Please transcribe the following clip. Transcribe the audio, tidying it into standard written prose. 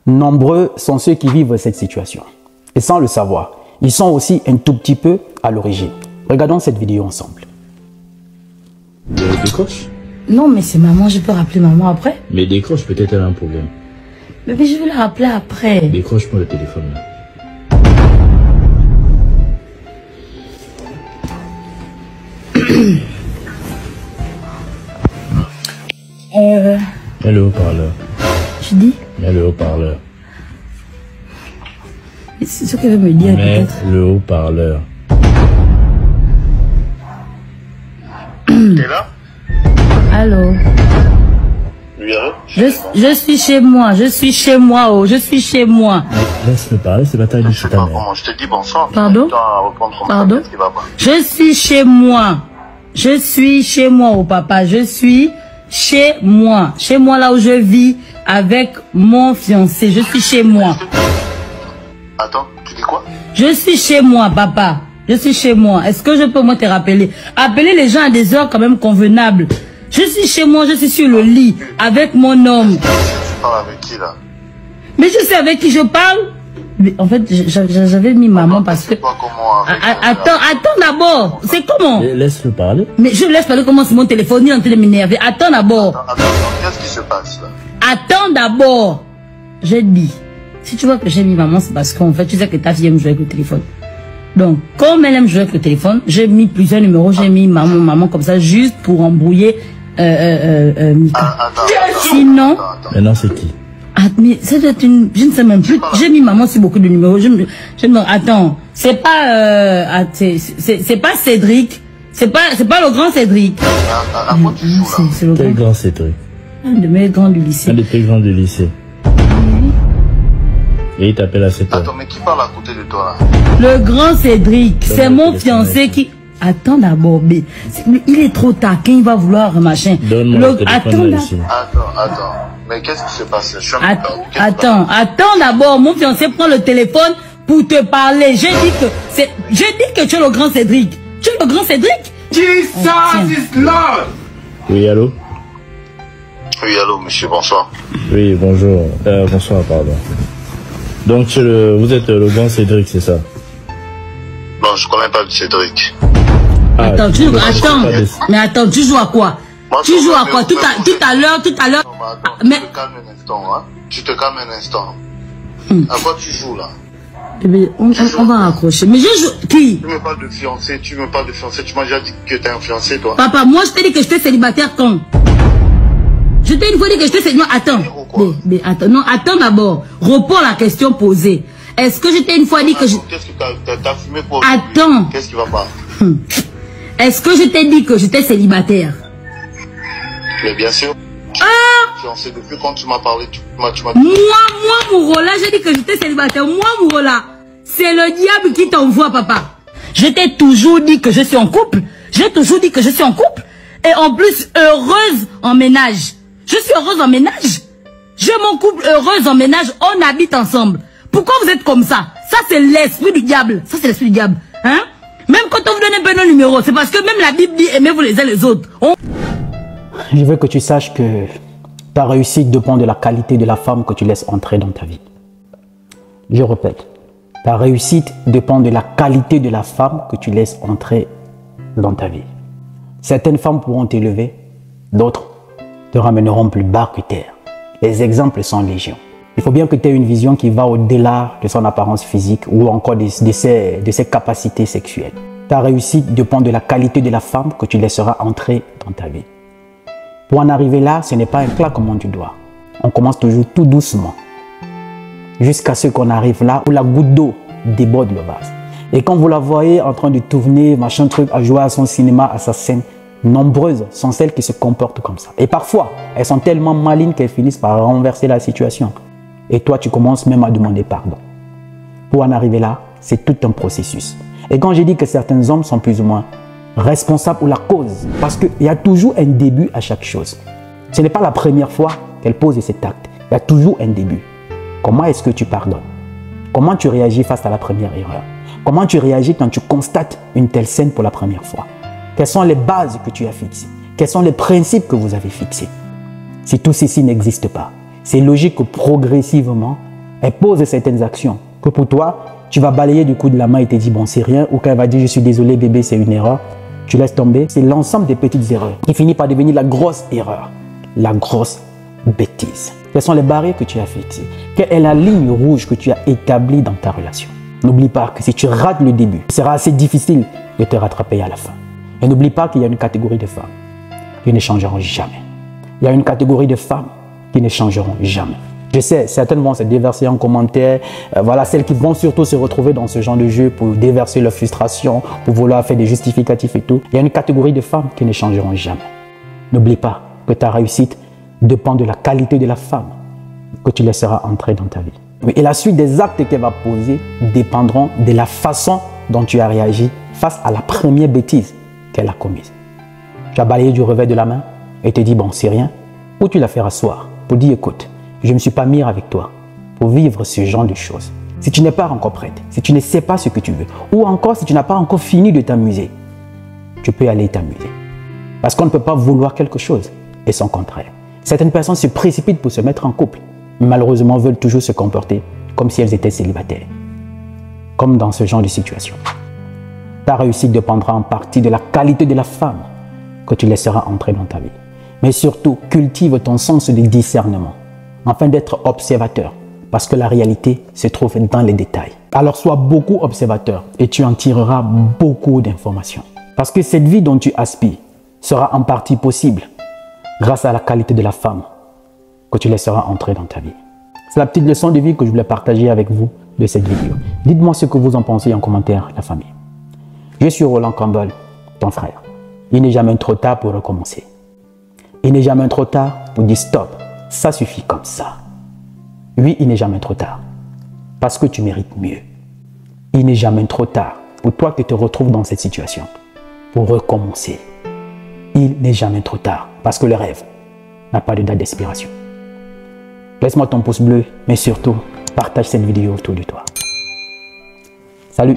Nombreux sont ceux qui vivent cette situation. Et sans le savoir, ils sont aussi un tout petit peu à l'origine. Regardons cette vidéo ensemble. Décroche. Non, mais c'est maman, je peux rappeler maman après. Mais décroche, peut-être elle a un problème. Mais je vais la rappeler après. Décroche-moi le téléphone là. Mets le haut-parleur. Tu dis? Mets le haut-parleur. C'est ce qu'elle veut me dire Mets peut-être. le haut-parleur. T'es là? Allô? Oui, allô? Je suis chez moi, je suis chez moi, oh, je suis chez moi. Laisse-le parler, c'est pas ta vie, Je c'est sais ta pas mère. comment, je te dis bonsoir. Pardon? Pardon? Je suis chez moi. Je suis chez moi, oh papa. Je suis chez moi. Chez moi là où je vis avec mon fiancé. Je suis chez moi. Attends, tu dis quoi? Je suis chez moi, papa. Je suis chez moi. Est-ce que je peux moi te rappeler? Appeler les gens à des heures quand même convenables. Je suis chez moi, je suis sur le lit avec mon homme. Tu parles avec qui là? Mais je sais avec qui je parle. Mais en fait, j'avais mis maman parce que... Pas comment avec, Attends d'abord. C'est comment? Laisse-le parler. Mais je laisse parler comment c'est mon téléphone, il est en train de m'énerver. Attends d'abord. Attends, qu'est-ce qui se passe là? Attends d'abord. Je dis, si tu vois que j'ai mis maman, c'est parce qu'en fait, tu sais que ta fille aime jouer avec le téléphone. Donc, comme elle aime jouer avec le téléphone, j'ai mis plusieurs numéros, j'ai mis maman comme ça, juste pour embrouiller Mika. Sinon... Maintenant, c'est qui? mais c'est une... Je ne sais même plus. J'ai mis maman sur beaucoup de numéros. Attends, c'est pas... c'est pas Cédric. C'est pas le grand Cédric. À quoi tu joues là? C'est le Quel grand Cédric? Un de mes grands du lycée. Un de tes grands du lycée. Et il t'appelle à 7 heures. Attends, mais qui parle à côté de toi là? Le grand Cédric, c'est mon fiancé qui... Attends d'abord, il est trop taquin, il va vouloir machin. Donne-moi le téléphone là ici. Attends. Mais qu'est-ce qui se passe? Je suis Attends d'abord, mon fiancé prend le téléphone pour te parler. J'ai dit que tu es le grand Cédric. Tu es le grand Cédric? Jesus is Lord. Oui, allô? Oui, allô, monsieur, bonsoir. Oui, bonjour. Bonsoir, pardon. Donc, vous êtes le grand Cédric, c'est ça? Non, je connais pas Cédric. Ah, attends, mais attends, tu joues à quoi? Tu joues à quoi? Tout à l'heure. Mais... Tu te calmes un instant, hein? Tu te calmes un instant. À quoi tu joues là? On va raccrocher. Mais je joue... Qui? Tu me parles de fiancé, tu m'as déjà dit que t'es un fiancé, toi. Papa, moi je t'ai dit que j'étais célibataire quand? Je t'ai une fois dit que j'étais célibataire. Attends. Mais attends, non, attends d'abord. Reprends la question posée. Est-ce que je t'ai une fois dit que je... Qu'est-ce que t'as fumé pour... Attends. Qu'est-ce qui va pas? Est-ce que je t'ai dit que j'étais célibataire? Mais bien sûr. Ah! Fiancé, depuis quand tu m'as parlé, tu m'as dit... Moi, Mourola, j'ai dit que j'étais célibataire. Moi, Mourola, c'est le diable qui t'envoie, papa. Je t'ai toujours dit que je suis en couple. J'ai toujours dit que je suis en couple. Et en plus, heureuse en ménage. Je suis heureuse en ménage. J'ai mon couple heureuse en ménage. On habite ensemble. Pourquoi vous êtes comme ça? Ça, c'est l'esprit du diable. Ça, c'est l'esprit du diable. Hein? Même quand on vous donne un peu nos numéros, c'est parce que même la Bible dit aimez-vous les uns les autres. Je veux que tu saches que ta réussite dépend de la qualité de la femme que tu laisses entrer dans ta vie. Je répète, ta réussite dépend de la qualité de la femme que tu laisses entrer dans ta vie. Certaines femmes pourront t'élever, d'autres te ramèneront plus bas que terre. Les exemples sont légion. Il faut bien que tu aies une vision qui va au-delà de son apparence physique ou encore de ses capacités sexuelles. Ta réussite dépend de la qualité de la femme que tu laisseras entrer dans ta vie. Pour en arriver là, ce n'est pas un claquement du doigt. On commence toujours tout doucement. Jusqu'à ce qu'on arrive là où la goutte d'eau déborde le vase. Et quand vous la voyez en train de tourner, machin truc, à jouer à son cinéma, à sa scène, nombreuses sont celles qui se comportent comme ça. Et parfois, elles sont tellement malignes qu'elles finissent par renverser la situation. Et toi, tu commences même à demander pardon. Pour en arriver là, c'est tout un processus. Et quand je dis que certains hommes sont plus ou moins responsables ou la cause, parce qu'il y a toujours un début à chaque chose. Ce n'est pas la première fois qu'elle pose cet acte. Il y a toujours un début. Comment est-ce que tu pardonnes? Comment tu réagis face à la première erreur? Comment tu réagis quand tu constates une telle scène pour la première fois? Quelles sont les bases que tu as fixées? Quels sont les principes que vous avez fixés? Si tout ceci n'existe pas, c'est logique que progressivement, Elle pose certaines actions que pour toi, tu vas balayer du coup de la main et te dire bon, c'est rien. Ou quand elle va dire je suis désolé bébé, c'est une erreur. Tu laisses tomber. C'est l'ensemble des petites erreurs qui finit par devenir la grosse erreur. La grosse bêtise. Quelles sont les barrières que tu as fixées? Quelle est la ligne rouge que tu as établie dans ta relation? N'oublie pas que si tu rates le début, il sera assez difficile de te rattraper à la fin. Et n'oublie pas qu'il y a une catégorie de femmes qui ne changeront jamais. Il y a une catégorie de femmes qui ne changeront jamais. Je sais, certaines vont se déverser en commentaire. Voilà, celles qui vont surtout se retrouver dans ce genre de jeu pour déverser leur frustration, pour vouloir faire des justificatifs et tout. Il y a une catégorie de femmes qui ne changeront jamais. N'oublie pas que ta réussite dépend de la qualité de la femme que tu laisseras entrer dans ta vie. Et la suite des actes qu'elle va poser dépendront de la façon dont tu as réagi face à la première bêtise qu'elle a commise. Tu as balayé du revers de la main et te dis bon, c'est rien. Ou tu la fais rasseoir pour dire écoute, je ne me suis pas mis avec toi pour vivre ce genre de choses. Si tu n'es pas encore prête, si tu ne sais pas ce que tu veux, ou encore si tu n'as pas encore fini de t'amuser, tu peux aller t'amuser. Parce qu'on ne peut pas vouloir quelque chose et son contraire. Certaines personnes se précipitent pour se mettre en couple, mais malheureusement veulent toujours se comporter comme si elles étaient célibataires. Comme dans ce genre de situation. Ta réussite dépendra en partie de la qualité de la femme que tu laisseras entrer dans ta vie. Mais surtout, cultive ton sens de discernement, afin d'être observateur, parce que la réalité se trouve dans les détails. Alors sois beaucoup observateur et tu en tireras beaucoup d'informations. Parce que cette vie dont tu aspires sera en partie possible grâce à la qualité de la femme que tu laisseras entrer dans ta vie. C'est la petite leçon de vie que je voulais partager avec vous de cette vidéo. Dites-moi ce que vous en pensez en commentaire, la famille. Je suis Roland Campbell, ton frère. Il n'est jamais trop tard pour recommencer. Il n'est jamais trop tard pour dire stop. Ça suffit comme ça. Oui, il n'est jamais trop tard. Parce que tu mérites mieux. Il n'est jamais trop tard pour toi qui te retrouves dans cette situation. Pour recommencer. Il n'est jamais trop tard. Parce que le rêve n'a pas de date d'expiration. Laisse-moi ton pouce bleu, mais surtout, partage cette vidéo autour de toi. Salut!